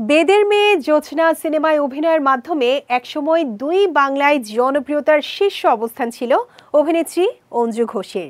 বেদের মেয়ে জোছনা সিনেমায় অভিনয়ের মাধ্যমে একসময় দুই বাংলায় জনপ্রিয়তার শীর্ষ অবস্থান ছিল অভিনেত্রী অঞ্জু ঘোষের।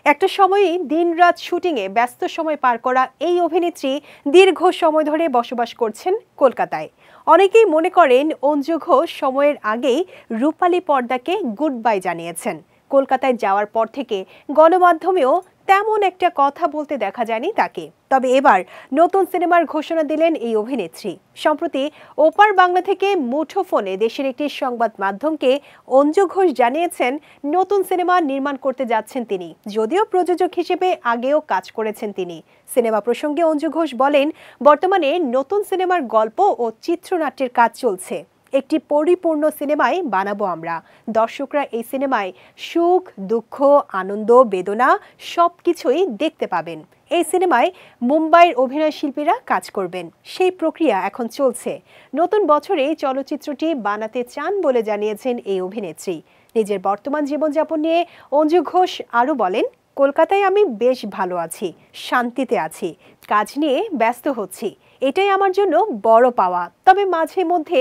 একটা সময়ই দিনরাত শুটিংয়ে ব্যস্ত সময় পার করা এই অভিনেত্রী দীর্ঘ সময় ধরে বসবাস করছেন কলকাতায়। অনেকেই মনে করেন অঞ্জু ঘোষ সময়ের আগেই রূপালী পর্দাকে গুড বাই জানিয়েছেন। কলকাতায় যাওয়ার পর থেকে গণমাধ্যমেও তেমন একটা কথা বলতে দেখা যায়নি তাকে। তবে এবার নতুন সিনেমার ঘোষণা দিলেন এই অভিনেত্রী। সম্প্রতি ওপার বাংলা থেকে মুঠোফোনে দেশের একটি সংবাদ মাধ্যমকে অঞ্জু ঘোষ জানিয়েছেন নতুন সিনেমা নির্মাণ করতে যাচ্ছেন তিনি, যদিও প্রযোজক হিসেবে আগেও কাজ করেছেন তিনি। সিনেমা প্রসঙ্গে অঞ্জু ঘোষ বলেন, বর্তমানে নতুন সিনেমার গল্প ও চিত্রনাট্যের কাজ চলছে। একটি পরিপূর্ণ সিনেমায় বানাবো আমরা। দর্শকরা এই সিনেমায় সুখ, দুঃখ, আনন্দ, বেদনা সবকিছুই দেখতে পাবেন। এই সিনেমায় মুম্বাইয়ের অভিনয় শিল্পীরা কাজ করবেন, সেই প্রক্রিয়া এখন চলছে। নতুন বছরে চলচ্চিত্রটি বানাতে চান বলে জানিয়েছেন এই অভিনেত্রী। নিজের বর্তমান জীবনযাপন নিয়ে অঞ্জু ঘোষ আরও বলেন, কলকাতায় আমি বেশ ভালো আছি, শান্তিতে আছি, কাজ নিয়ে ব্যস্ত হচ্ছি, এটাই আমার জন্য বড় পাওয়া। তবে মাঝে মধ্যে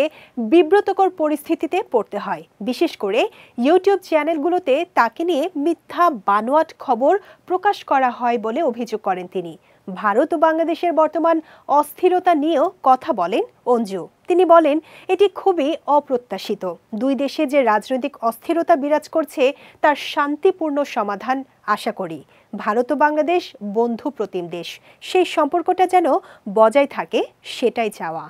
বিব্রতকর পরিস্থিতিতে পড়তে হয়, বিশেষ করে ইউটিউব চ্যানেলগুলোতে তাকে নিয়ে মিথ্যা বানোয়াট খবর প্রকাশ করা হয় বলে অভিযোগ করেন তিনি। ভারত ও বাংলাদেশের বর্তমান অস্থিরতা নিয়েও কথা বলেন অঞ্জু। তিনি বলেন, এটি খুবই অপ্রত্যাশিত। দুই দেশে যে রাজনৈতিক অস্থিরতা বিরাজ করছে তার শান্তিপূর্ণ সমাধান আশা করি। ভারত ও বাংলাদেশ বন্ধু প্রতিম দেশ, সেই সম্পর্কটা যেন বজায় থাকে সেটাই চাওয়া।